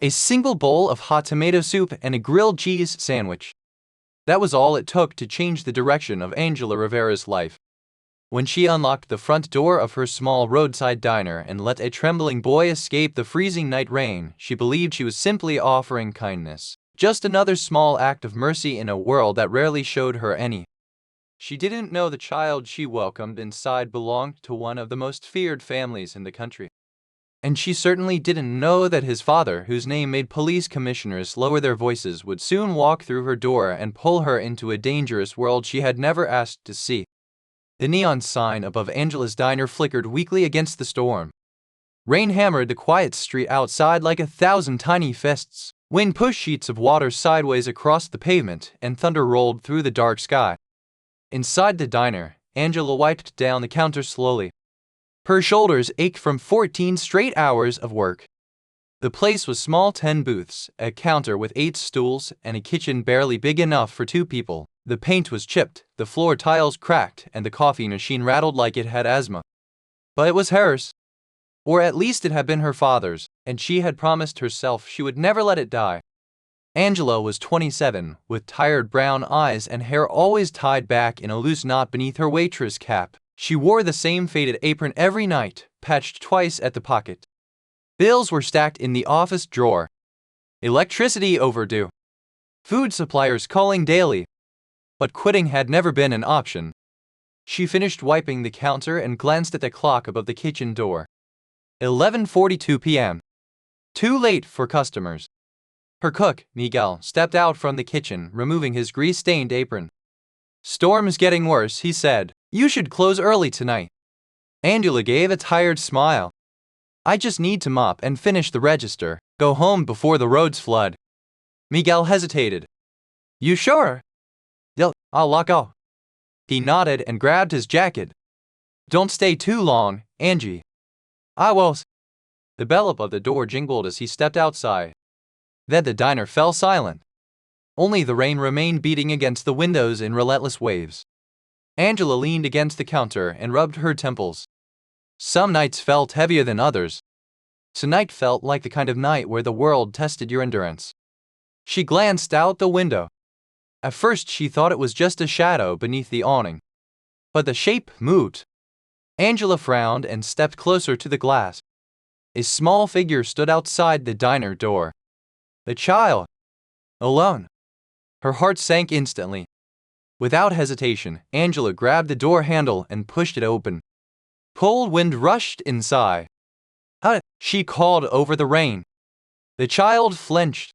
a single bowl of hot tomato soup, and a grilled cheese sandwich. That was all it took to change the direction of Angela Rivera's life. When she unlocked the front door of her small roadside diner and let a trembling boy escape the freezing night rain, she believed she was simply offering kindness. Just another small act of mercy in a world that rarely showed her any. She didn't know the child she welcomed inside belonged to one of the most feared families in the country. And she certainly didn't know that his father, whose name made police commissioners lower their voices, would soon walk through her door and pull her into a dangerous world she had never asked to see. The neon sign above Angela's diner flickered weakly against the storm. Rain hammered the quiet street outside like 1,000 tiny fists. Wind pushed sheets of water sideways across the pavement, and thunder rolled through the dark sky. Inside the diner, Angela wiped down the counter slowly. Her shoulders ached from 14 straight hours of work. The place was small: 10 booths, a counter with 8 stools, and a kitchen barely big enough for 2 people. The paint was chipped, the floor tiles cracked, and the coffee machine rattled like it had asthma. But it was hers. Or at least it had been her father's, and she had promised herself she would never let it die. Angela was 27, with tired brown eyes and hair always tied back in a loose knot beneath her waitress cap. She wore the same faded apron every night, patched twice at the pocket. Bills were stacked in the office drawer. Electricity overdue. Food suppliers calling daily. But quitting had never been an option. She finished wiping the counter and glanced at the clock above the kitchen door. 11:42 p.m. Too late for customers. Her cook, Miguel, stepped out from the kitchen, removing his grease-stained apron. "Storm's getting worse," he said. "You should close early tonight." Angela gave a tired smile. "I just need to mop and finish the register. Go home before the roads flood." Miguel hesitated. "You sure?" "I'll lock out." He nodded and grabbed his jacket. "Don't stay too long, Angie." "I won't." The bell above the door jingled as he stepped outside. Then the diner fell silent. Only the rain remained beating against the windows in relentless waves. Angela leaned against the counter and rubbed her temples. Some nights felt heavier than others. Tonight felt like the kind of night where the world tested your endurance. She glanced out the window. At first she thought it was just a shadow beneath the awning. But the shape moved. Angela frowned and stepped closer to the glass. A small figure stood outside the diner door. The child. Alone. Her heart sank instantly. Without hesitation, Angela grabbed the door handle and pushed it open. Cold wind rushed inside. "Huh," she called over the rain. The child flinched.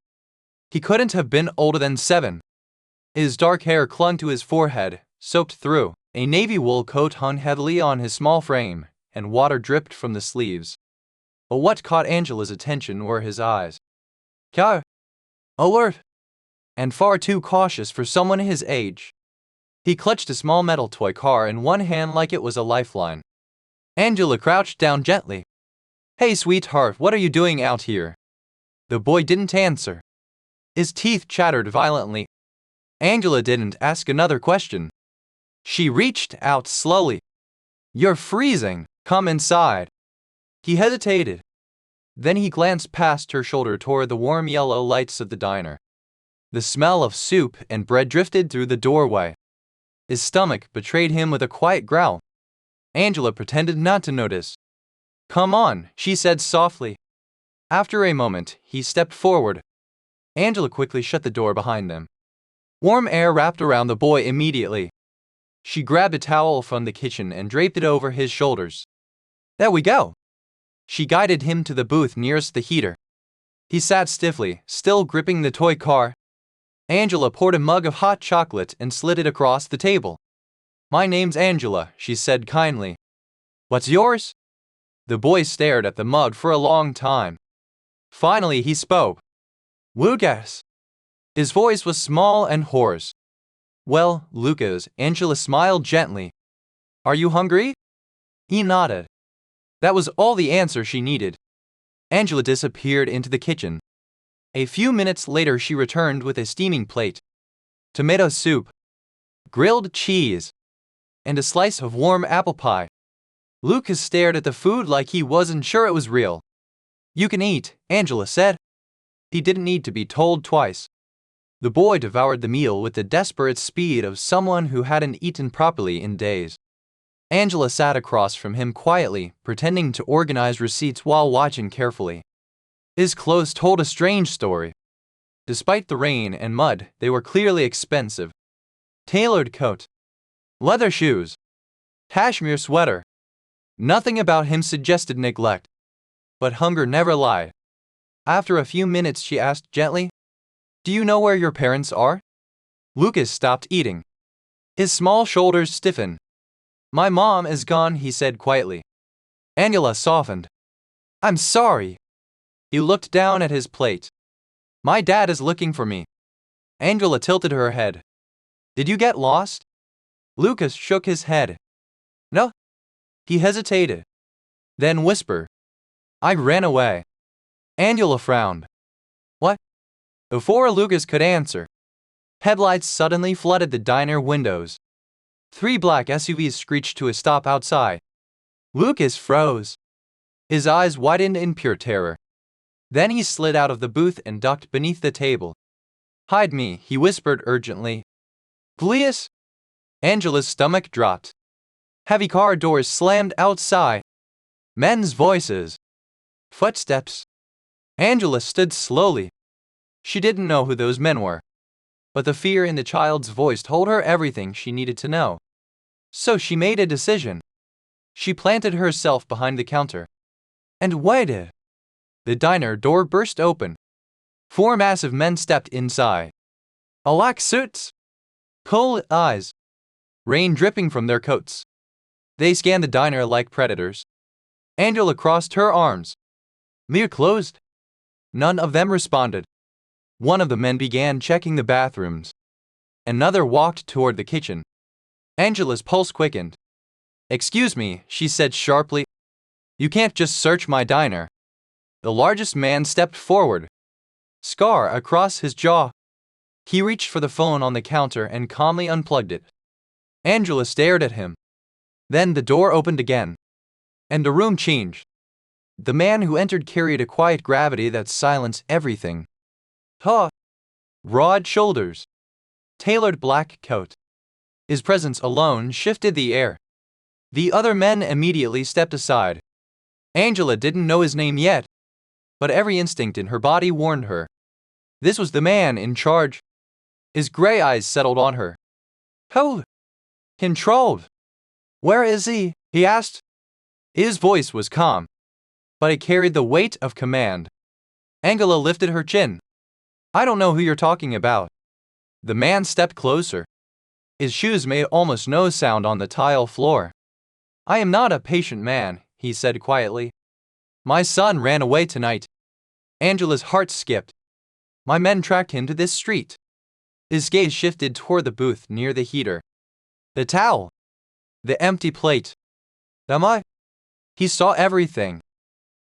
He couldn't have been older than 7. His dark hair clung to his forehead, soaked through. A navy wool coat hung heavily on his small frame, and water dripped from the sleeves. But what caught Angela's attention were his eyes. Alert, and far too cautious for someone his age. He clutched a small metal toy car in one hand like it was a lifeline. Angela crouched down gently. "Hey, sweetheart, what are you doing out here?" The boy didn't answer. His teeth chattered violently. Angela didn't ask another question. She reached out slowly. "You're freezing. Come inside." He hesitated. Then he glanced past her shoulder toward the warm yellow lights of the diner. The smell of soup and bread drifted through the doorway. His stomach betrayed him with a quiet growl. Angela pretended not to notice. "Come on," she said softly. After a moment, he stepped forward. Angela quickly shut the door behind them. Warm air wrapped around the boy immediately. She grabbed a towel from the kitchen and draped it over his shoulders. "There we go." She guided him to the booth nearest the heater. He sat stiffly, still gripping the toy car. Angela poured a mug of hot chocolate and slid it across the table. "My name's Angela," she said kindly. "What's yours?" The boy stared at the mug for a long time. Finally he spoke. "Lucas." His voice was small and hoarse. "Well, Lucas," Angela smiled gently. "Are you hungry?" He nodded. That was all the answer she needed. Angela disappeared into the kitchen. A few minutes later she returned with a steaming plate. Tomato soup, grilled cheese, and a slice of warm apple pie. Lucas stared at the food like he wasn't sure it was real. "You can eat," Angela said. He didn't need to be told twice. The boy devoured the meal with the desperate speed of someone who hadn't eaten properly in days. Angela sat across from him quietly, pretending to organize receipts while watching carefully. His clothes told a strange story. Despite the rain and mud, they were clearly expensive. Tailored coat, leather shoes, cashmere sweater. Nothing about him suggested neglect. But hunger never lied. After a few minutes, she asked gently, "Do you know where your parents are?" Lucas stopped eating. His small shoulders stiffened. "My mom is gone," he said quietly. Angela softened. "I'm sorry." He looked down at his plate. "My dad is looking for me." Angela tilted her head. "Did you get lost?" Lucas shook his head. "No." He hesitated. Then whispered, "I ran away." Angela frowned. "What?" Before Lucas could answer, headlights suddenly flooded the diner windows. 3 black SUVs screeched to a stop outside. Lucas froze. His eyes widened in pure terror. Then he slid out of the booth and ducked beneath the table. "Hide me," he whispered urgently. "Please?" Angela's stomach dropped. Heavy car doors slammed outside. Men's voices. Footsteps. Angela stood slowly. She didn't know who those men were. But the fear in the child's voice told her everything she needed to know. So she made a decision. She planted herself behind the counter and waited. The diner door burst open. 4 massive men stepped inside. Black suits, cold eyes, rain dripping from their coats. They scanned the diner like predators. Angela crossed her arms. "Mere closed." None of them responded. One of the men began checking the bathrooms. Another walked toward the kitchen. Angela's pulse quickened. "Excuse me," she said sharply. "You can't just search my diner." The largest man stepped forward. Scar across his jaw. He reached for the phone on the counter and calmly unplugged it. Angela stared at him. Then the door opened again. And the room changed. The man who entered carried a quiet gravity that silenced everything. Broad shoulders. Tailored black coat. His presence alone shifted the air. The other men immediately stepped aside. Angela didn't know his name yet, but every instinct in her body warned her. This was the man in charge. His gray eyes settled on her. "How controlled? Where is he?" he asked. His voice was calm, but it carried the weight of command. Angela lifted her chin. "I don't know who you're talking about." The man stepped closer. His shoes made almost no sound on the tile floor. "I am not a patient man," he said quietly. "My son ran away tonight." Angela's heart skipped. "My men tracked him to this street." His gaze shifted toward the booth near the heater. The towel. The empty plate. He saw everything.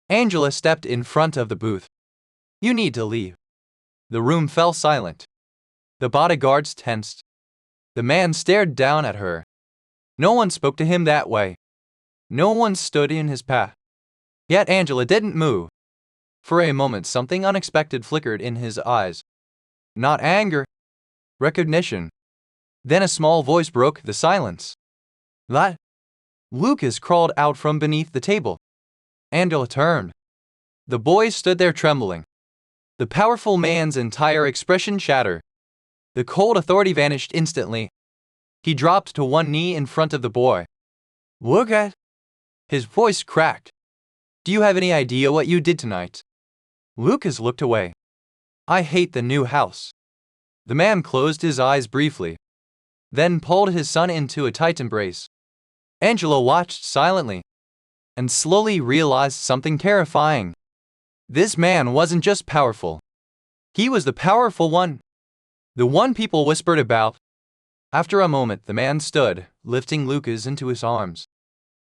Angela stepped in front of the booth. "You need to leave." The room fell silent. The bodyguards tensed. The man stared down at her. No one spoke to him that way. No one stood in his path. Yet Angela didn't move. For a moment, something unexpected flickered in his eyes. Not anger. Recognition. Then a small voice broke the silence. "That?" Lucas crawled out from beneath the table. Angela turned. The boy stood there trembling. The powerful man's entire expression shattered. The cold authority vanished instantly. He dropped to one knee in front of the boy. "Look at..." His voice cracked. "Do you have any idea what you did tonight?" Lucas looked away. "I hate the new house." The man closed his eyes briefly, then pulled his son into a tight embrace. Angela watched silently and slowly realized something terrifying. This man wasn't just powerful. He was the powerful one. The one people whispered about. After a moment, the man stood, lifting Lucas into his arms.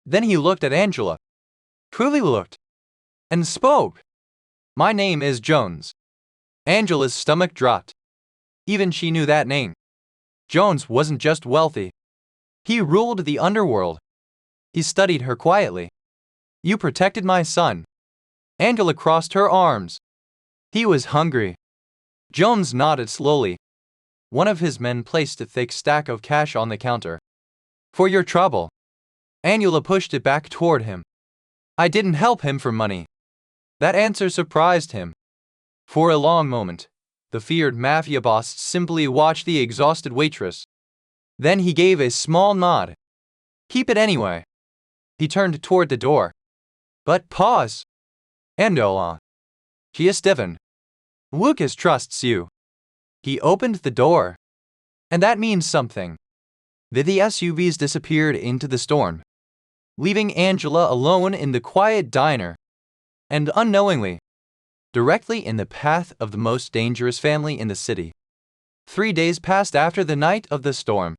Then he looked at Angela. Truly looked. And spoke. "My name is Jones." Angela's stomach dropped. Even she knew that name. Jones wasn't just wealthy. He ruled the underworld. He studied her quietly. "You protected my son." Angela crossed her arms. He was hungry. Jones nodded slowly. One of his men placed a thick stack of cash on the counter. For your trouble. Angela pushed it back toward him. I didn't help him for money. That answer surprised him. For a long moment, the feared Mafia boss simply watched the exhausted waitress. Then he gave a small nod. Keep it anyway. He turned toward the door. But pause. Andola. She is stiffened. Lucas trusts you. He opened the door. And that means something. The SUVs disappeared into the storm, leaving Angela alone in the quiet diner. And unknowingly, directly in the path of the most dangerous family in the city. 3 days passed after the night of the storm.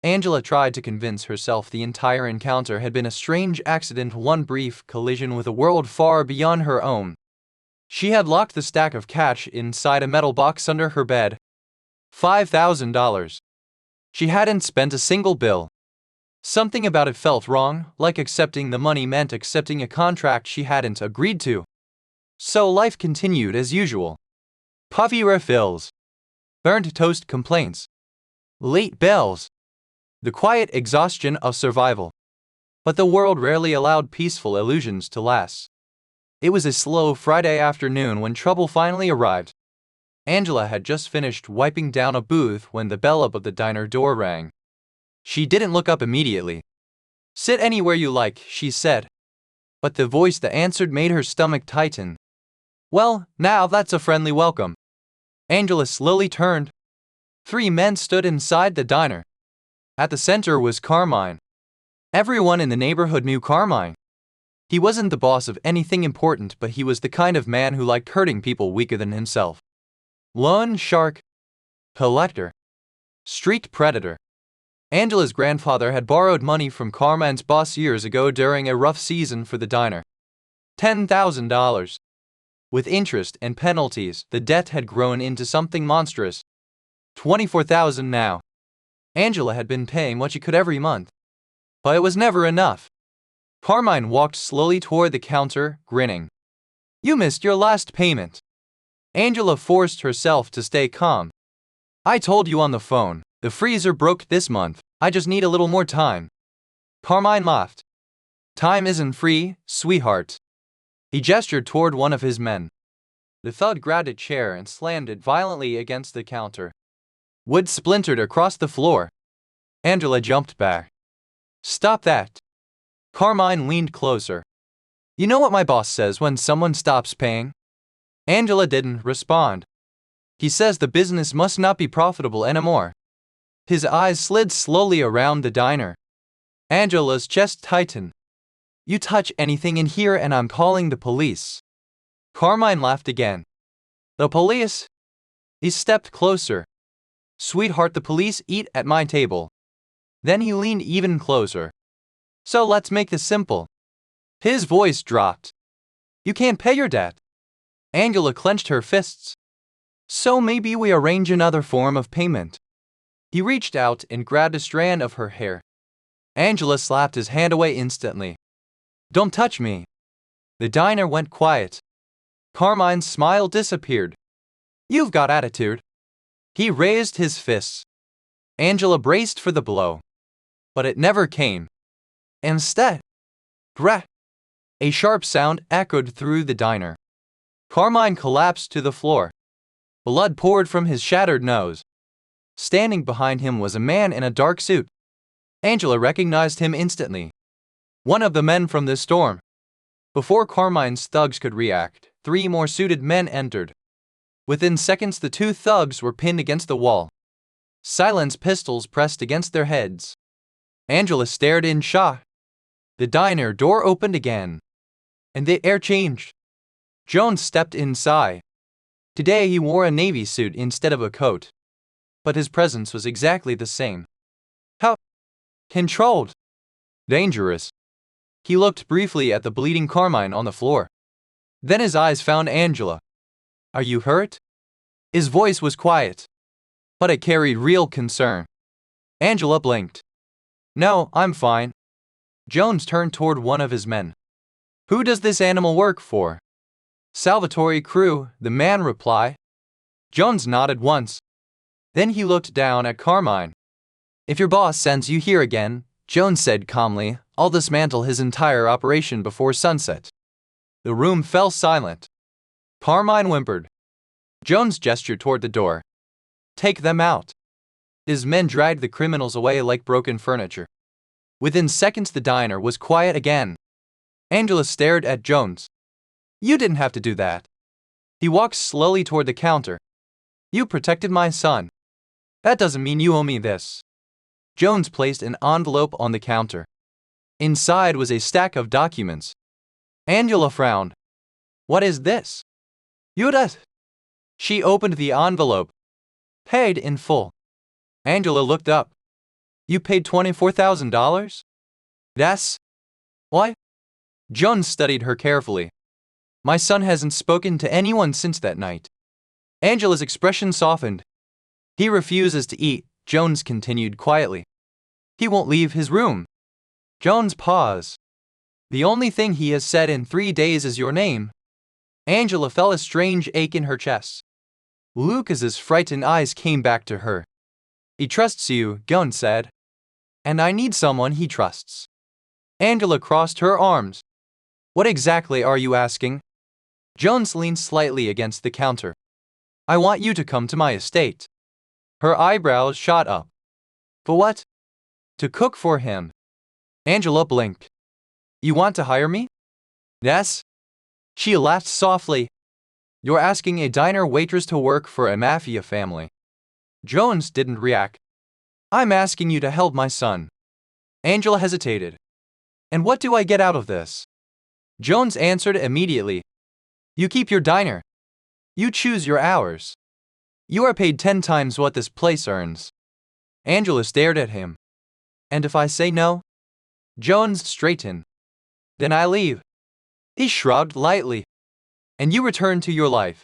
Angela tried to convince herself the entire encounter had been a strange accident, one brief collision with a world far beyond her own. She had locked the stack of cash inside a metal box under her bed. $5,000. She hadn't spent a single bill. Something about it felt wrong, like accepting the money meant accepting a contract she hadn't agreed to. So life continued as usual. Puffy refills. Burnt toast complaints. Late bells. The quiet exhaustion of survival. But the world rarely allowed peaceful illusions to last. It was a slow Friday afternoon when trouble finally arrived. Angela had just finished wiping down a booth when the bell above the diner door rang. She didn't look up immediately. Sit anywhere you like, she said. But the voice that answered made her stomach tighten. Well, now that's a friendly welcome. Angela slowly turned. 3 men stood inside the diner. At the center was Carmine. Everyone in the neighborhood knew Carmine. He wasn't the boss of anything important, but he was the kind of man who liked hurting people weaker than himself. Loan shark. Collector. Street predator. Angela's grandfather had borrowed money from Carmine's boss years ago during a rough season for the diner. $10,000. With interest and penalties, the debt had grown into something monstrous. $24,000 now. Angela had been paying what she could every month. But it was never enough. Carmine walked slowly toward the counter, grinning. You missed your last payment. Angela forced herself to stay calm. I told you on the phone, the freezer broke this month, I just need a little more time. Carmine laughed. Time isn't free, sweetheart. He gestured toward one of his men. The thug grabbed a chair and slammed it violently against the counter. Wood splintered across the floor. Angela jumped back. Stop that. Carmine leaned closer. You know what my boss says when someone stops paying? Angela didn't respond. He says the business must not be profitable anymore. His eyes slid slowly around the diner. Angela's chest tightened. You touch anything in here and I'm calling the police. Carmine laughed again. The police? He stepped closer. Sweetheart, the police eat at my table. Then he leaned even closer. So let's make this simple. His voice dropped. You can't pay your debt. Angela clenched her fists. So maybe we arrange another form of payment. He reached out and grabbed a strand of her hair. Angela slapped his hand away instantly. Don't touch me. The diner went quiet. Carmine's smile disappeared. You've got attitude. He raised his fists. Angela braced for the blow. But it never came. Instead, "Grah!" A sharp sound echoed through the diner. Carmine collapsed to the floor. Blood poured from his shattered nose. Standing behind him was a man in a dark suit. Angela recognized him instantly. One of the men from the storm. Before Carmine's thugs could react, 3 more suited men entered. Within seconds, the 2 thugs were pinned against the wall. Silenced pistols pressed against their heads. Angela stared in shock. The diner door opened again. And the air changed. Jones stepped inside. Today he wore a navy suit instead of a coat. But his presence was exactly the same. How? Controlled. Dangerous. He looked briefly at the bleeding Carmine on the floor. Then his eyes found Angela. Are you hurt? His voice was quiet. But it carried real concern. Angela blinked. No, I'm fine. Jones turned toward one of his men. Who does this animal work for? Salvatore Crew, the man replied. Jones nodded once. Then he looked down at Carmine. If your boss sends you here again, Jones said calmly, I'll dismantle his entire operation before sunset. The room fell silent. Carmine whimpered. Jones gestured toward the door. Take them out. His men dragged the criminals away like broken furniture. Within seconds the diner was quiet again. Angela stared at Jones. You didn't have to do that. He walked slowly toward the counter. You protected my son. That doesn't mean you owe me this. Jones placed an envelope on the counter. Inside was a stack of documents. Angela frowned. What is this? Yudas. She opened the envelope. Paid in full. Angela looked up. You paid $24,000? Yes. Why? Jones studied her carefully. My son hasn't spoken to anyone since that night. Angela's expression softened. He refuses to eat, Jones continued quietly. He won't leave his room. Jones paused. The only thing he has said in 3 days is your name. Angela felt a strange ache in her chest. Lucas's frightened eyes came back to her. He trusts you, Jones said. And I need someone he trusts. Angela crossed her arms. What exactly are you asking? Jones leaned slightly against the counter. I want you to come to my estate. Her eyebrows shot up. For what? To cook for him. Angela blinked. You want to hire me? Yes. She laughed softly. You're asking a diner waitress to work for a Mafia family. Jones didn't react. I'm asking you to help my son. Angela hesitated. And what do I get out of this? Jones answered immediately. You keep your diner. You choose your hours. You are paid 10 times what this place earns. Angela stared at him. And if I say no? Jones straightened. Then I leave. He shrugged lightly. And you return to your life.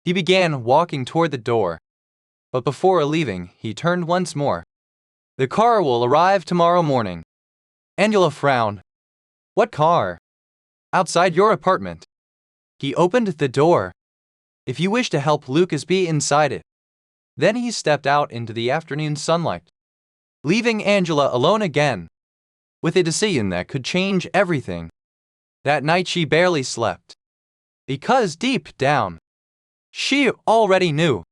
He began walking toward the door. But before leaving, he turned once more. The car will arrive tomorrow morning. Angela frowned. What car? Outside your apartment. He opened the door. If you wish to help Lucas be inside it. Then he stepped out into the afternoon sunlight, leaving Angela alone again, with a decision that could change everything. That night she barely slept. Because deep down, she already knew.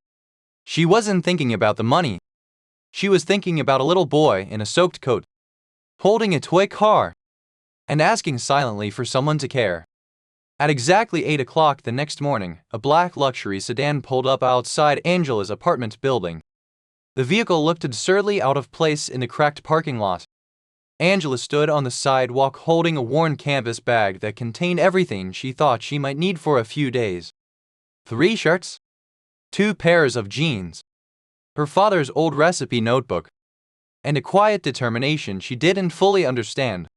She wasn't thinking about the money. She was thinking about a little boy in a soaked coat, holding a toy car, and asking silently for someone to care. At exactly 8 o'clock the next morning, a black luxury sedan pulled up outside Angela's apartment building. The vehicle looked absurdly out of place in the cracked parking lot. Angela stood on the sidewalk holding a worn canvas bag that contained everything she thought she might need for a few days. 3 shirts, 2 pairs of jeans, her father's old recipe notebook, and a quiet determination she didn't fully understand.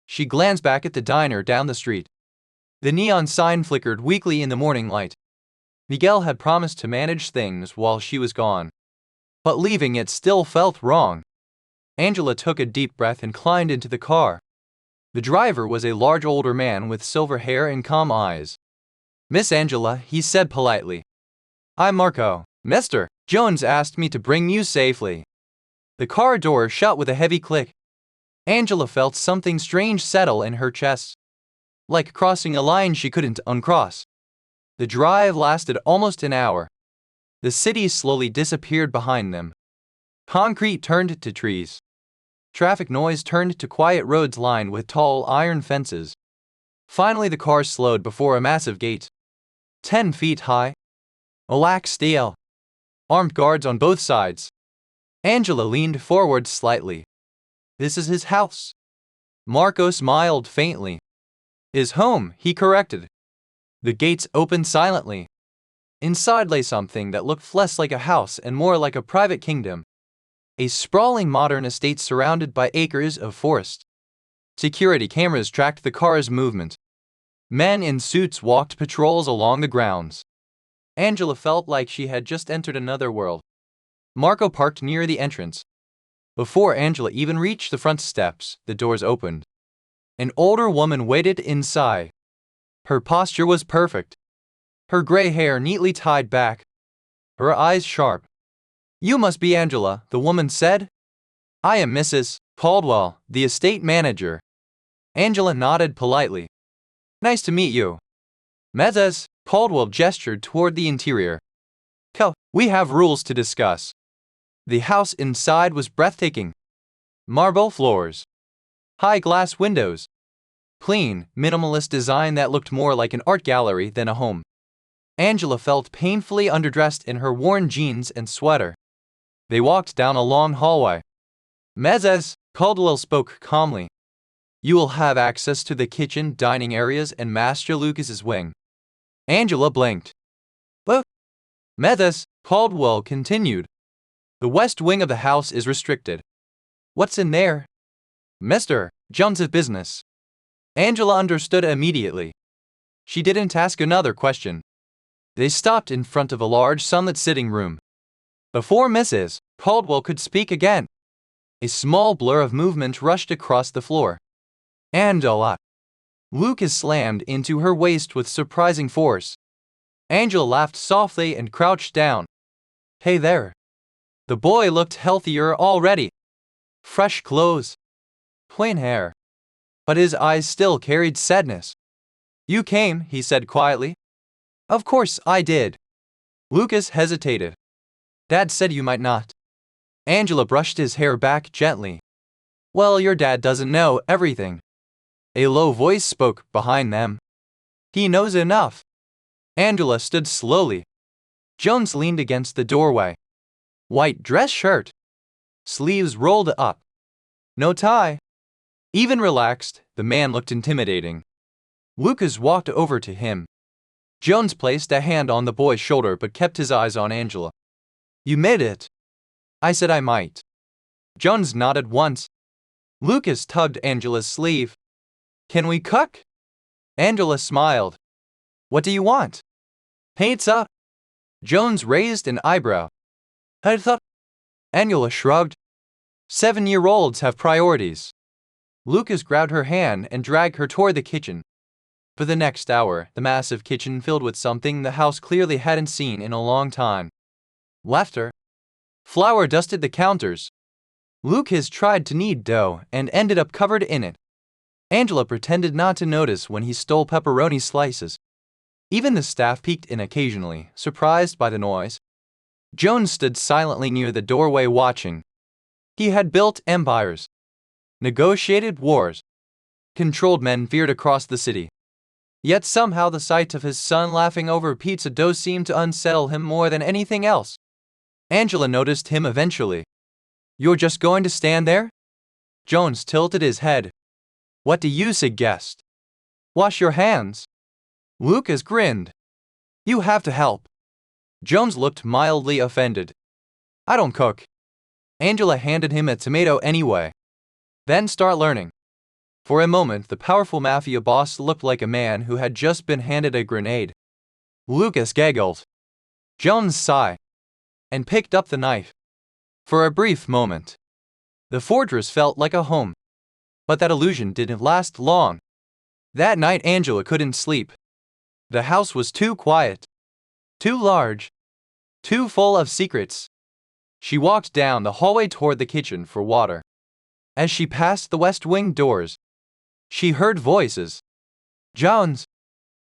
She glanced back at the diner down the street. The neon sign flickered weakly in the morning light. Miguel had promised to manage things while she was gone. But leaving it still felt wrong. Angela took a deep breath and climbed into the car. The driver was a large older man with silver hair and calm eyes. Miss Angela, he said politely. I'm Marco. Mr. Jones asked me to bring you safely. The car door shut with a heavy click. Angela felt something strange settle in her chest. Like crossing a line she couldn't uncross. The drive lasted almost an hour. The city slowly disappeared behind them. Concrete turned to trees. Traffic noise turned to quiet roads lined with tall iron fences. Finally the car slowed before a massive gate. 10 feet high. Black steel. Armed guards on both sides. Angela leaned forward slightly. This is his house. Marco smiled faintly. His home, he corrected. The gates opened silently. Inside lay something that looked less like a house and more like a private kingdom. A sprawling modern estate surrounded by acres of forest. Security cameras tracked the car's movement. Men in suits walked patrols along the grounds. Angela felt like she had just entered another world. Marco parked near the entrance. Before Angela even reached the front steps, the doors opened. An older woman waited inside. Her posture was perfect. her gray hair neatly tied back, her eyes sharp. "You must be Angela," the woman said. "I am Mrs. Caldwell, the estate manager." Angela nodded politely. "Nice to meet you." Mrs. Caldwell gestured toward the interior. "We have rules to discuss." The house inside was breathtaking. Marble floors, high glass windows, clean, minimalist design that looked more like an art gallery than a home. Angela felt painfully underdressed in her worn jeans and sweater. They walked down a long hallway. Mrs. Caldwell spoke calmly. "You will have access to the kitchen, dining areas, and Master Lucas's wing." Angela blinked. "But," Mrs. Caldwell continued, "the west wing of the house is restricted." "What's in there?" "Mr. Jones's business." Angela understood immediately. She didn't ask another question. They stopped in front of a large sunlit sitting room. Before Mrs. Caldwell could speak again, a small blur of movement rushed across the floor. Angela! Lucas slammed into her waist with surprising force. Angela laughed softly and crouched down. "Hey there." The boy looked healthier already. Fresh clothes, plain hair, but his eyes still carried sadness. "You came," he said quietly. "Of course I did." Lucas hesitated. "Dad said you might not." Angela brushed his hair back gently. "Well, your dad doesn't know everything." A low voice spoke behind them. "He knows enough." Angela stood slowly. Jones leaned against the doorway. White dress shirt, sleeves rolled up, no tie. Even relaxed, the man looked intimidating. Lucas walked over to him. Jones placed a hand on the boy's shoulder but kept his eyes on Angela. "You made it." "I said I might." Jones nodded once. Lucas tugged Angela's sleeve. "Can we cook?" Angela smiled. "What do you want?" "Pizza." Jones raised an eyebrow. "I thought—" Angela shrugged. 7-year-olds have priorities. Lucas grabbed her hand and dragged her toward the kitchen. For the next hour, the massive kitchen filled with something the house clearly hadn't seen in a long time. Laughter. Flour dusted the counters. Lucas tried to knead dough and ended up covered in it. Angela pretended not to notice when he stole pepperoni slices. Even the staff peeked in occasionally, surprised by the noise. Jones stood silently near the doorway watching. He had built empires, negotiated wars, controlled men feared across the city. Yet somehow the sight of his son laughing over pizza dough seemed to unsettle him more than anything else. Angela noticed him eventually. "You're just going to stand there?" Jones tilted his head. "What do you suggest?" "Wash your hands." Lucas grinned. "You have to help." Jones looked mildly offended. "I don't cook." Angela handed him a tomato anyway. "Then start learning." For a moment, the powerful Mafia boss looked like a man who had just been handed a grenade. Lucas giggled. Jones sighed and picked up the knife. For a brief moment, the fortress felt like a home. But that illusion didn't last long. That night, Angela couldn't sleep. The house was too quiet, too large, too full of secrets. She walked down the hallway toward the kitchen for water. As she passed the west wing doors, she heard voices. "Jones!"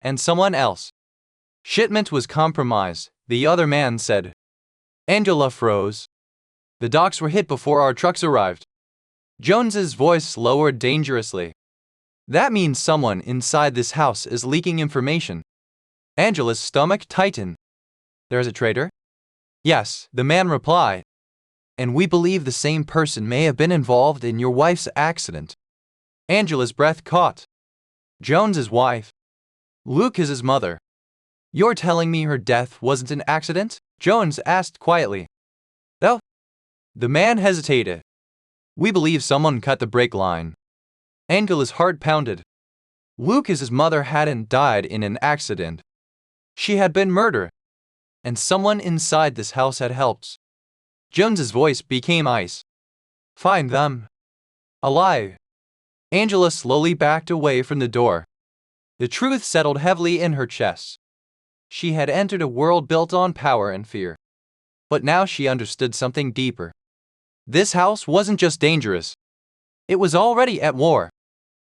and someone else. "Shipment was compromised," the other man said. Angela froze. "The docks were hit before our trucks arrived." Jones's voice lowered dangerously. "That means someone inside this house is leaking information." Angela's stomach tightened. "There's a traitor?" "Yes," the man replied. "And we believe the same person may have been involved in your wife's accident." Angela's breath caught. Jones's wife. Lucas's mother. "You're telling me her death wasn't an accident?" Jones asked quietly. "No." The man hesitated. "We believe someone cut the brake line." Angela's heart pounded. Lucas's mother hadn't died in an accident. She had been murdered. And someone inside this house had helped. Jones's voice became ice. "Find them. Alive." Angela slowly backed away from the door. The truth settled heavily in her chest. She had entered a world built on power and fear. But now she understood something deeper. This house wasn't just dangerous. It was already at war.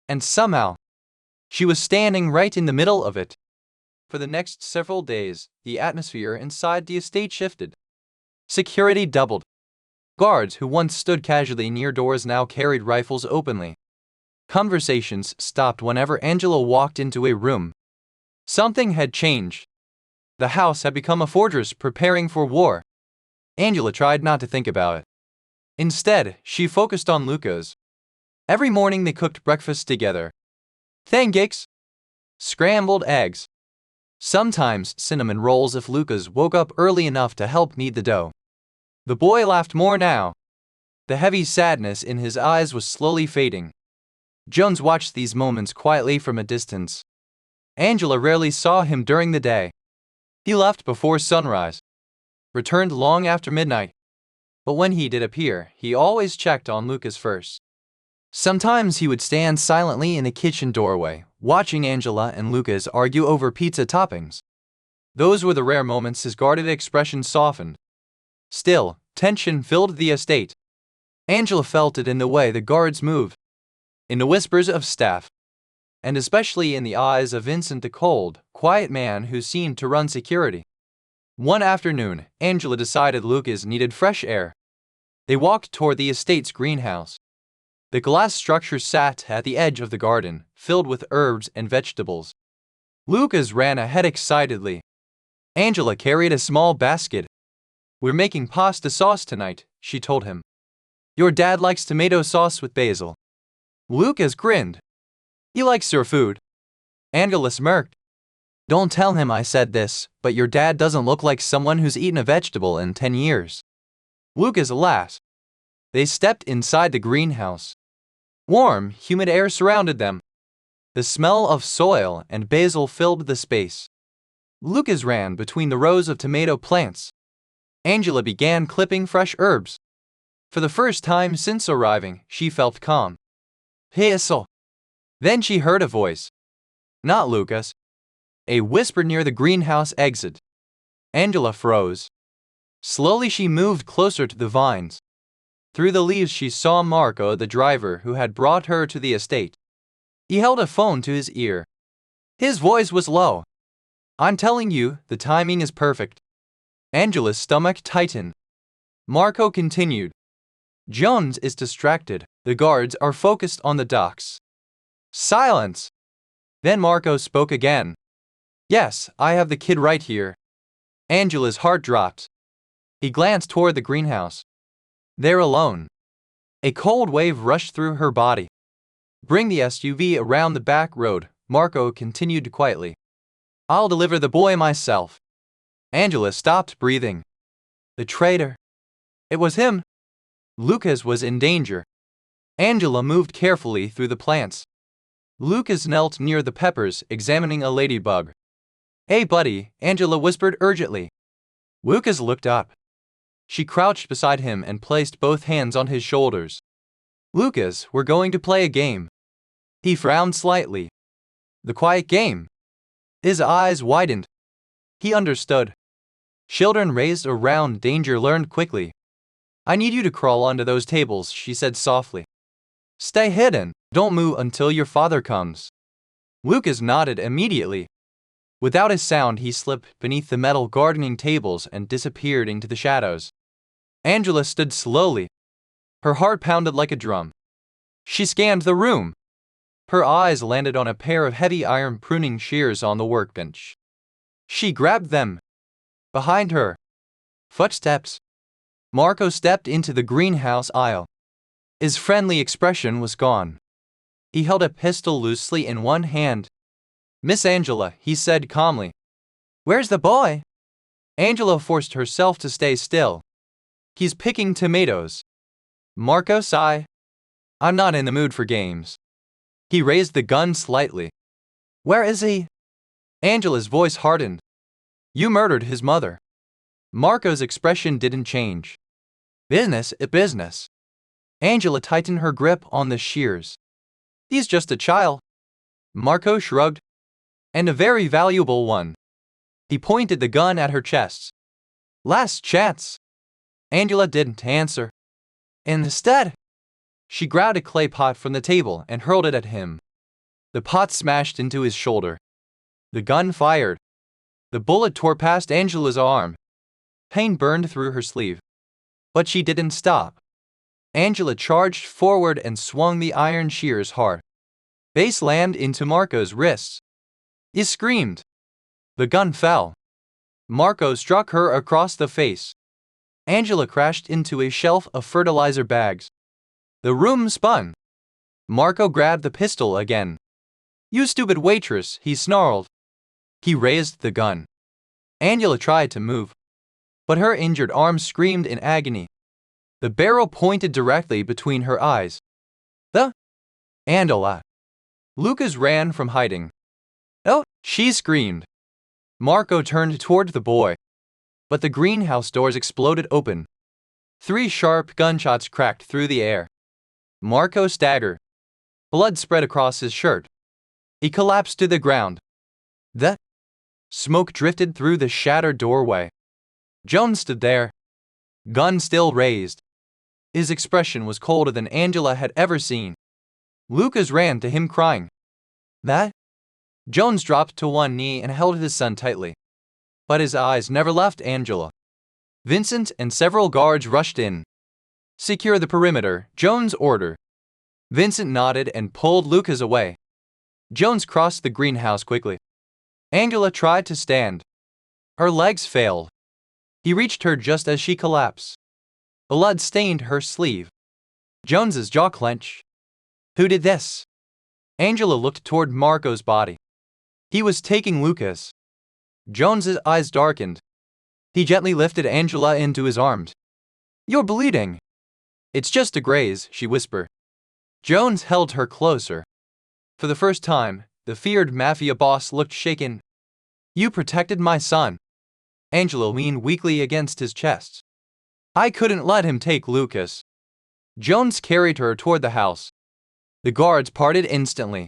And somehow, she was standing right in the middle of it. For the next several days, the atmosphere inside the estate shifted. Security doubled. Guards who once stood casually near doors now carried rifles openly. Conversations stopped whenever Angela walked into a room. Something had changed. The house had become a fortress preparing for war. Angela tried not to think about it. Instead, she focused on Lucas. Every morning they cooked breakfast together. Pancakes, scrambled eggs, sometimes cinnamon rolls if Lucas woke up early enough to help knead the dough. The boy laughed more now. The heavy sadness in his eyes was slowly fading. Jones watched these moments quietly from a distance. Angela rarely saw him during the day. He left before sunrise, returned long after midnight. But when he did appear, he always checked on Lucas first. Sometimes he would stand silently in the kitchen doorway, watching Angela and Lucas argue over pizza toppings. Those were the rare moments his guarded expression softened. Still, tension filled the estate. Angela felt it in the way the guards moved, in the whispers of staff, and especially in the eyes of Vincent, the cold, quiet man who seemed to run security. One afternoon, Angela decided Lucas needed fresh air. They walked toward the estate's greenhouse. The glass structure sat at the edge of the garden, filled with herbs and vegetables. Lucas ran ahead excitedly. Angela carried a small basket. "We're making pasta sauce tonight," she told him. "Your dad likes tomato sauce with basil." Lucas grinned. "He likes your food." Angela smirked. "Don't tell him I said this, but your dad doesn't look like someone who's eaten a vegetable in 10 years. Lucas laughed. They stepped inside the greenhouse. Warm, humid air surrounded them. The smell of soil and basil filled the space. Lucas ran between the rows of tomato plants. Angela began clipping fresh herbs. For the first time since arriving, she felt calm. "Hazel." Then she heard a voice. Not Lucas. A whisper near the greenhouse exit. Angela froze. Slowly she moved closer to the vines. Through the leaves she saw Marco, the driver who had brought her to the estate. He held a phone to his ear. His voice was low. "I'm telling you, the timing is perfect." Angela's stomach tightened. Marco continued. "Jones is distracted. The guards are focused on the docks." Silence. Then Marco spoke again. "Yes, I have the kid right here." Angela's heart dropped. He glanced toward the greenhouse. There alone. A cold wave rushed through her body. "Bring the SUV around the back road," Marco continued quietly. "I'll deliver the boy myself." Angela stopped breathing. The traitor. It was him. Lucas was in danger. Angela moved carefully through the plants. Lucas knelt near the peppers, examining a ladybug. "Hey buddy," Angela whispered urgently. Lucas looked up. She crouched beside him and placed both hands on his shoulders. "Lucas, we're going to play a game." He frowned slightly. "The quiet game?" His eyes widened. He understood. Children raised around danger learned quickly. "I need you to crawl under those tables," she said softly. "Stay hidden. Don't move until your father comes." Lucas nodded immediately. Without a sound, he slipped beneath the metal gardening tables and disappeared into the shadows. Angela stood slowly. Her heart pounded like a drum. She scanned the room. Her eyes landed on a pair of heavy iron pruning shears on the workbench. She grabbed them. Behind her. Footsteps. Marco stepped into the greenhouse aisle. His friendly expression was gone. He held a pistol loosely in one hand. "Miss Angela," he said calmly. "Where's the boy?" Angela forced herself to stay still. "He's picking tomatoes." Marco sighed. "I'm not in the mood for games." He raised the gun slightly. "Where is he?" Angela's voice hardened. "You murdered his mother." Marco's expression didn't change. "Business is business." Angela tightened her grip on the shears. "He's just a child." Marco shrugged. "And a very valuable one." He pointed the gun at her chest. Last chance. Angela didn't answer. Instead, she grabbed a clay pot from the table and hurled it at him. The pot smashed into his shoulder. The gun fired. The bullet tore past Angela's arm. Pain burned through her sleeve. But she didn't stop. Angela charged forward and swung the iron shears hard. They slammed into Marco's wrists. He screamed. The gun fell. Marco struck her across the face. Angela crashed into a shelf of fertilizer bags. The room spun. Marco grabbed the pistol again. You stupid waitress, he snarled. He raised the gun. Angela tried to move, but her injured arm screamed in agony. The barrel pointed directly between her eyes. Angela. Lucas ran from hiding. Oh, she screamed. Marco turned toward the boy, but the greenhouse doors exploded open. 3 sharp gunshots cracked through the air. Marco staggered. Blood spread across his shirt. He collapsed to the ground. The smoke drifted through the shattered doorway. Jones stood there, gun still raised. His expression was colder than Angela had ever seen. Lucas ran to him crying. That? Jones dropped to one knee and held his son tightly. But his eyes never left Angela. Vincent and several guards rushed in. Secure the perimeter, Jones ordered. Vincent nodded and pulled Lucas away. Jones crossed the greenhouse quickly. Angela tried to stand. Her legs failed. He reached her just as she collapsed. Blood stained her sleeve. Jones's jaw clenched. Who did this? Angela looked toward Marco's body. He was taking Lucas. Jones's eyes darkened. He gently lifted Angela into his arms. You're bleeding. It's just a graze, she whispered. Jones held her closer. For the first time, the feared Mafia boss looked shaken. You protected my son. Angela leaned weakly against his chest. I couldn't let him take Lucas. Jones carried her toward the house. The guards parted instantly.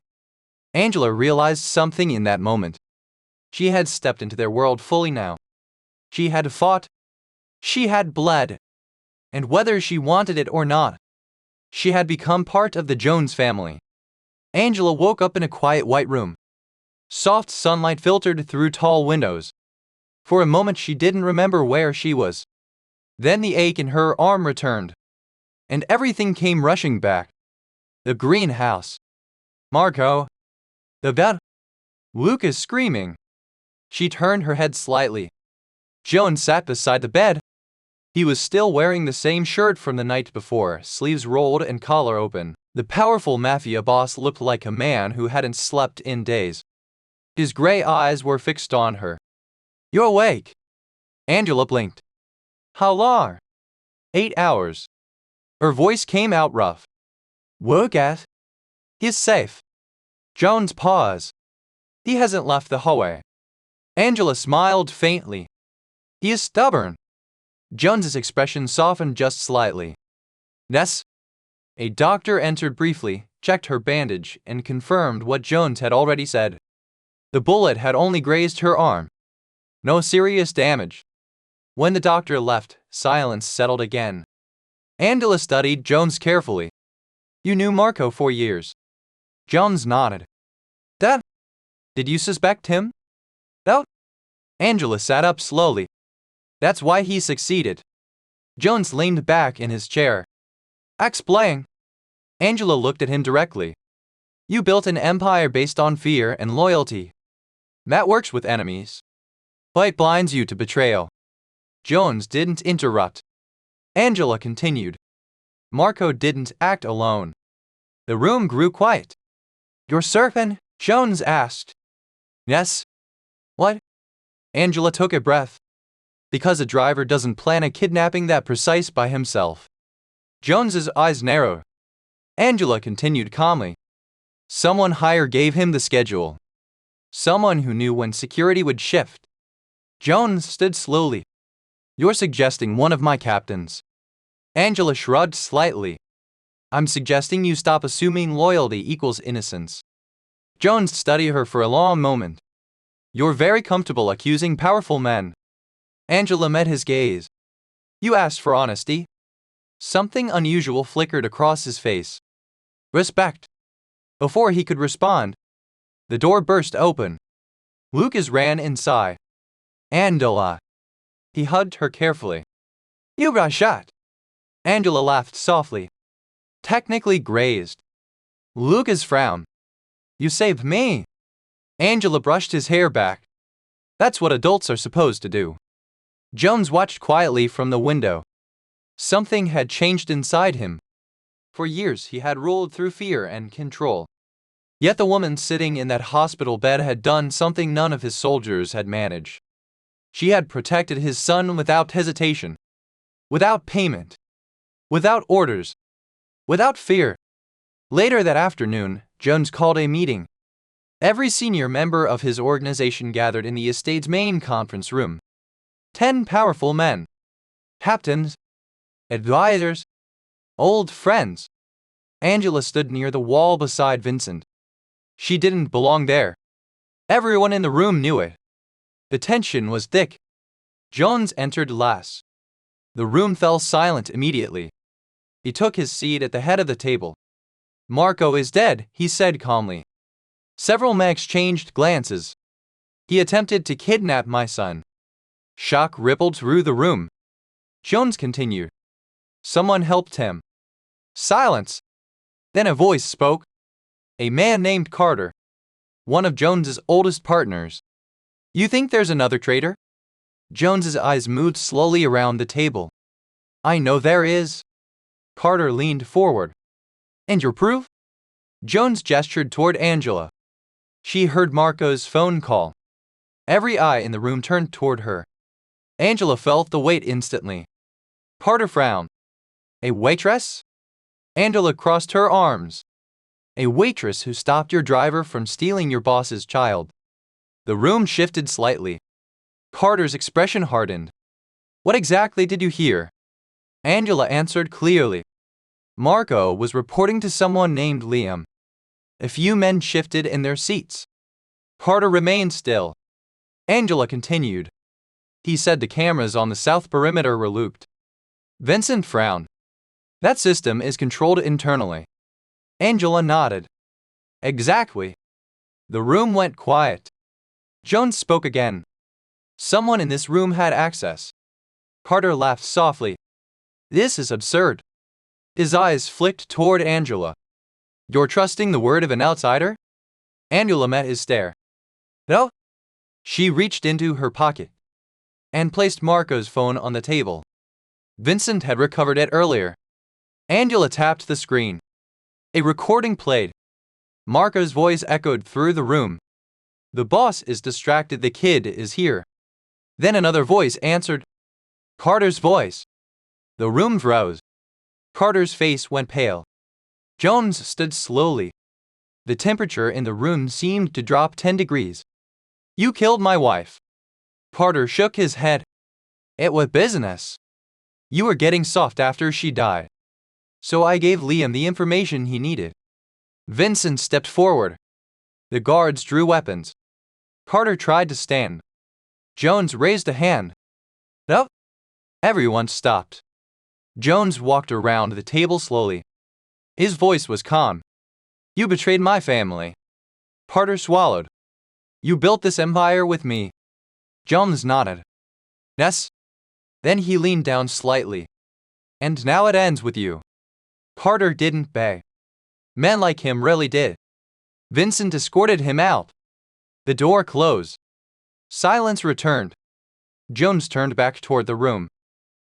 Angela realized something in that moment. She had stepped into their world fully now. She had fought. She had bled. And whether she wanted it or not, she had become part of the Jones family. Angela woke up in a quiet white room. Soft sunlight filtered through tall windows. For a moment she didn't remember where she was. Then the ache in her arm returned. And everything came rushing back. The greenhouse. Marco. The bed. Lucas screaming. She turned her head slightly. Jones sat beside the bed. He was still wearing the same shirt from the night before, sleeves rolled and collar open. The powerful Mafia boss looked like a man who hadn't slept in days. His gray eyes were fixed on her. You're awake. Angela blinked. How long? 8 hours. Her voice came out rough. Woke at? He's safe. Jones paused. He hasn't left the hallway. Angela smiled faintly. He is stubborn. Jones's expression softened just slightly. Yes. A doctor entered briefly, checked her bandage, and confirmed what Jones had already said. The bullet had only grazed her arm. No serious damage. When the doctor left, silence settled again. Angela studied Jones carefully. You knew Marco for years. Jones nodded. Dad? Did you suspect him? No. Angela sat up slowly. That's why he succeeded. Jones leaned back in his chair. Explain. Angela looked at him directly. You built an empire based on fear and loyalty. That works with enemies. But it blinds you to betrayal. Jones didn't interrupt. Angela continued. Marco didn't act alone. The room grew quiet. Your serpent? Jones asked. Yes. What? Angela took a breath. Because a driver doesn't plan a kidnapping that precise by himself. Jones's eyes narrowed. Angela continued calmly. Someone higher gave him the schedule. Someone who knew when security would shift. Jones stood slowly. You're suggesting one of my captains. Angela shrugged slightly. I'm suggesting you stop assuming loyalty equals innocence. Jones studied her for a long moment. You're very comfortable accusing powerful men. Angela met his gaze. You asked for honesty. Something unusual flickered across his face. Respect. Before he could respond, the door burst open. Lucas ran inside. Angela. He hugged her carefully. You got shot. Angela laughed softly. Technically grazed. Lucas frowned. You saved me. Angela brushed his hair back. That's what adults are supposed to do. Jones watched quietly from the window. Something had changed inside him. For years he had ruled through fear and control. Yet the woman sitting in that hospital bed had done something none of his soldiers had managed. She had protected his son without hesitation, without payment, without orders, without fear. Later that afternoon, Jones called a meeting. Every senior member of his organization gathered in the estate's main conference room. 10 powerful men, captains, advisors, old friends. Angela stood near the wall beside Vincent. She didn't belong there. Everyone in the room knew it. The tension was thick. Jones entered last. The room fell silent immediately. He took his seat at the head of the table. Marco is dead, he said calmly. Several men exchanged glances. He attempted to kidnap my son. Shock rippled through the room. Jones continued. Someone helped him. Silence. Then a voice spoke. A man named Carter. One of Jones's oldest partners. You think there's another traitor? Jones's eyes moved slowly around the table. I know there is. Carter leaned forward. And your proof? Jones gestured toward Angela. She heard Marco's phone call. Every eye in the room turned toward her. Angela felt the weight instantly. Carter frowned. A waitress? Angela crossed her arms. A waitress who stopped your driver from stealing your boss's child. The room shifted slightly. Carter's expression hardened. What exactly did you hear? Angela answered clearly. Marco was reporting to someone named Liam. A few men shifted in their seats. Carter remained still. Angela continued. He said the cameras on the south perimeter were looped. Vincent frowned. That system is controlled internally. Angela nodded. Exactly. The room went quiet. Jones spoke again. Someone in this room had access. Carter laughed softly. This is absurd. His eyes flicked toward Angela. You're trusting the word of an outsider? Angela met his stare. No. She reached into her pocket and placed Marco's phone on the table. Vincent had recovered it earlier. Angela tapped the screen. A recording played. Marco's voice echoed through the room. The boss is distracted, the kid is here. Then another voice answered. Carter's voice. The room froze. Carter's face went pale. Jones stood slowly. The temperature in the room seemed to drop 10 degrees. You killed my wife. Carter shook his head. It was business. You were getting soft after she died. So I gave Liam the information he needed. Vincent stepped forward. The guards drew weapons. Carter tried to stand. Jones raised a hand. No. Everyone stopped. Jones walked around the table slowly. His voice was calm. You betrayed my family. Carter swallowed. You built this empire with me. Jones nodded. Yes. Then he leaned down slightly. And now it ends with you. Carter didn't beg. Men like him rarely did. Vincent escorted him out. The door closed. Silence returned. Jones turned back toward the room.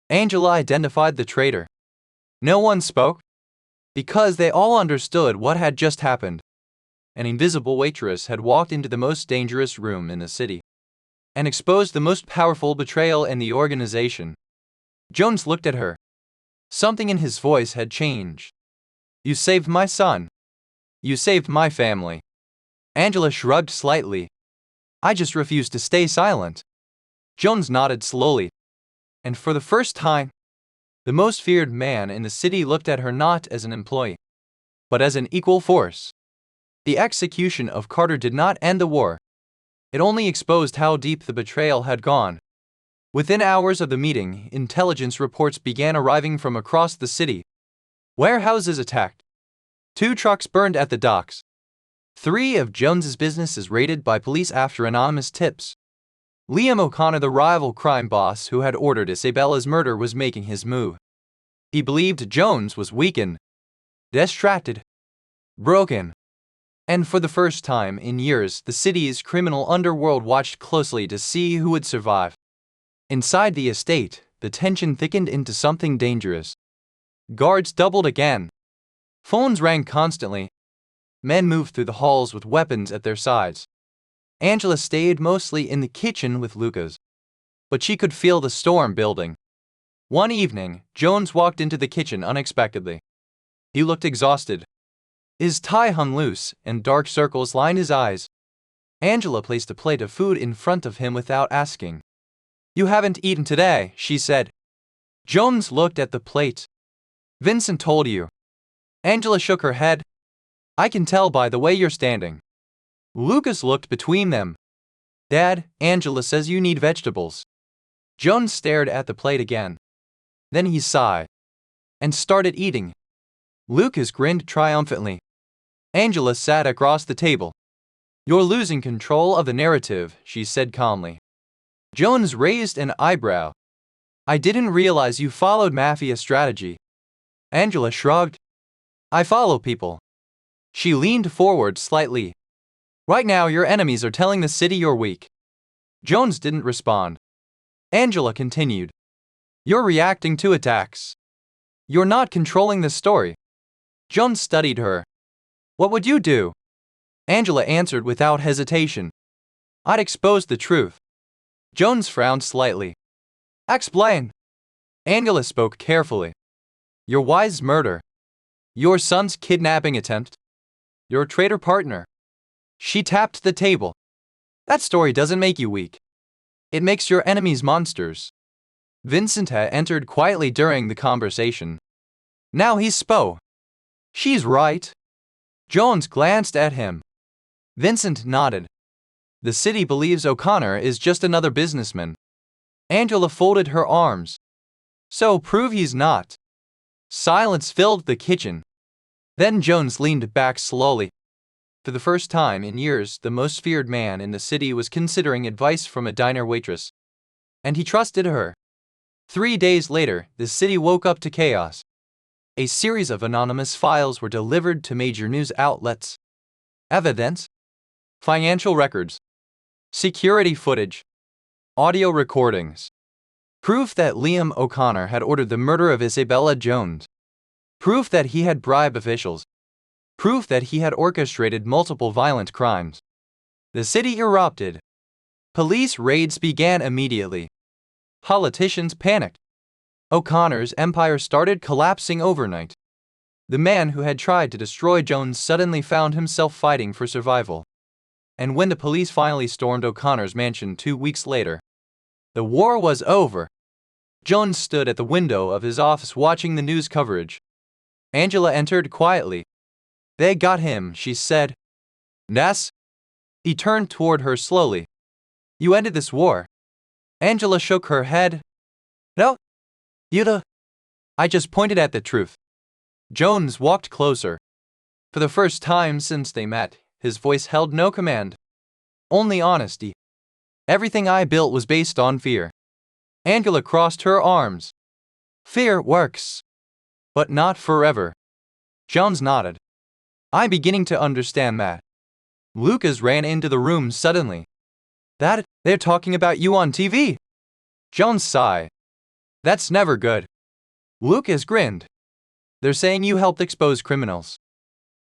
Angela identified the traitor. No one spoke, because they all understood what had just happened. An invisible waitress had walked into the most dangerous room in the city and exposed the most powerful betrayal in the organization. Jones looked at her. Something in his voice had changed. You saved my son. You saved my family. Angela shrugged slightly. I just refused to stay silent. Jones nodded slowly. And for the first time, the most feared man in the city looked at her not as an employee, but as an equal force. The execution of Carter did not end the war. It only exposed how deep the betrayal had gone. Within hours of the meeting, intelligence reports began arriving from across the city. Warehouses attacked. 2 trucks burned at the docks. 3 of Jones's businesses raided by police after anonymous tips. Liam O'Connor, the rival crime boss who had ordered Isabella's murder, was making his move. He believed Jones was weakened, distracted, broken. And for the first time in years, the city's criminal underworld watched closely to see who would survive. Inside the estate, the tension thickened into something dangerous. Guards doubled again. Phones rang constantly. Men moved through the halls with weapons at their sides. Angela stayed mostly in the kitchen with Lucas. But she could feel the storm building. One evening, Jones walked into the kitchen unexpectedly. He looked exhausted. His tie hung loose, and dark circles lined his eyes. Angela placed a plate of food in front of him without asking. "You haven't eaten today," she said. Jones looked at the plate. "Vincent told you." Angela shook her head. "I can tell by the way you're standing." Lucas looked between them. "Dad, Angela says you need vegetables." Jones stared at the plate again. Then he sighed and started eating. Lucas grinned triumphantly. Angela sat across the table. "You're losing control of the narrative," she said calmly. Jones raised an eyebrow. "I didn't realize you followed Mafia strategy." Angela shrugged. "I follow people." She leaned forward slightly. "Right now your enemies are telling the city you're weak." Jones didn't respond. Angela continued. "You're reacting to attacks. You're not controlling the story." Jones studied her. "What would you do?" Angela answered without hesitation. "I'd expose the truth." Jones frowned slightly. "Explain." Angela spoke carefully. "Your wife's murder. Your son's kidnapping attempt. Your traitor partner." She tapped the table. "That story doesn't make you weak. It makes your enemies monsters." Vincent had entered quietly during the conversation. Now he spoke. "She's right." Jones glanced at him. Vincent nodded. "The city believes O'Connor is just another businessman." Angela folded her arms. "So prove he's not." Silence filled the kitchen. Then Jones leaned back slowly. For the first time in years, the most feared man in the city was considering advice from a diner waitress. And he trusted her. 3 days later, the city woke up to chaos. A series of anonymous files were delivered to major news outlets. Evidence, financial records, security footage, audio recordings. Proof that Liam O'Connor had ordered the murder of Isabella Jones. Proof that he had bribed officials. Proof that he had orchestrated multiple violent crimes. The city erupted. Police raids began immediately. Politicians panicked. O'Connor's empire started collapsing overnight. The man who had tried to destroy Jones suddenly found himself fighting for survival. And when the police finally stormed O'Connor's mansion 2 weeks later, the war was over. Jones stood at the window of his office watching the news coverage. Angela entered quietly. "They got him," she said. "Ness?" He turned toward her slowly. "You ended this war." Angela shook her head. "No. I just pointed at the truth." Jones walked closer. For the first time since they met, his voice held no command. Only honesty. "Everything I built was based on fear." Angela crossed her arms. "Fear works. But not forever." Jones nodded. "I'm beginning to understand that." Lucas ran into the room suddenly. "Dad, they're talking about you on TV." Jones sighed. "That's never good." Lucas grinned. "They're saying you helped expose criminals."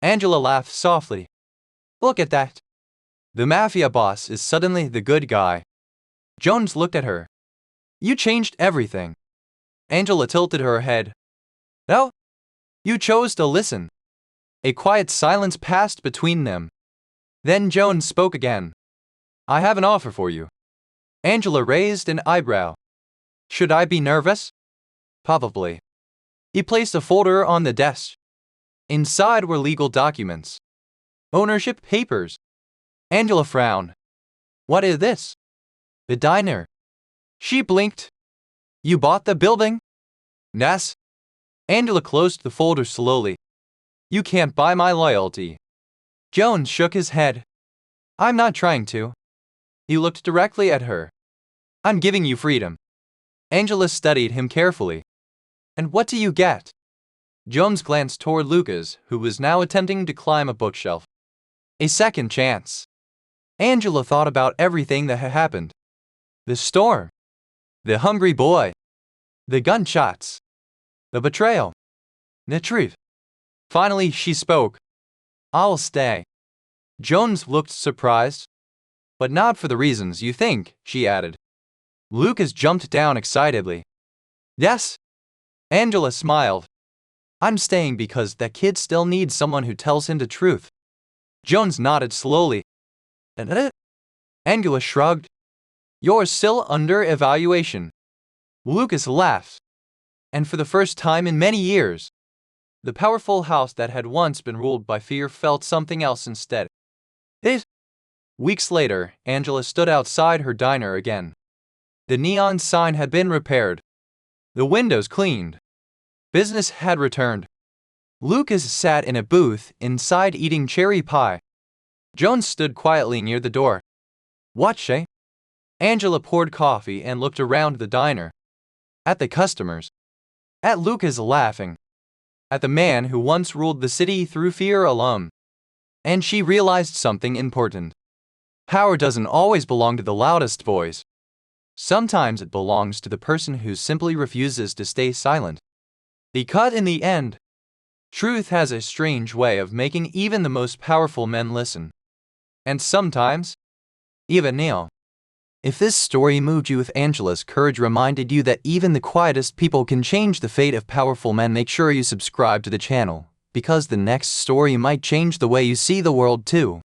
Angela laughed softly. "Look at that. The Mafia boss is suddenly the good guy." Jones looked at her. "You changed everything." Angela tilted her head. "No. You chose to listen." A quiet silence passed between them. Then Jones spoke again. "I have an offer for you." Angela raised an eyebrow. "Should I be nervous?" "Probably." He placed a folder on the desk. Inside were legal documents. Ownership papers. Angela frowned. What is this? The diner. She blinked. You bought the building? Yes. Angela closed the folder slowly. You can't buy my loyalty. Jones shook his head. I'm not trying to. He looked directly at her. I'm giving you freedom. Angela studied him carefully. And what do you get? Jones glanced toward Lucas, who was now attempting to climb a bookshelf. A second chance. Angela thought about everything that had happened. The storm. The hungry boy. The gunshots. The betrayal. The truth. Finally, she spoke. I'll stay. Jones looked surprised. But not for the reasons you think, she added. Lucas jumped down excitedly. Yes. Angela smiled. I'm staying because that kid still needs someone who tells him the truth. Jones nodded slowly. Angela shrugged. You're still under evaluation. Lucas laughed. And for the first time in many years, the powerful house that had once been ruled by fear felt something else instead. Weeks later, Angela stood outside her diner again. The neon sign had been repaired. The windows cleaned. Business had returned. Lucas sat in a booth inside eating cherry pie. Jones stood quietly near the door. What, Shay? Angela poured coffee and looked around the diner. At the customers. At Lucas laughing. At the man who once ruled the city through fear alone. And she realized something important. Power doesn't always belong to the loudest voice. Sometimes it belongs to the person who simply refuses to stay silent. Because in the end, truth has a strange way of making even the most powerful men listen. And sometimes, even kneel. If this story moved you with Angela's courage reminded you that even the quietest people can change the fate of powerful men, make sure you subscribe to the channel, because the next story might change the way you see the world too.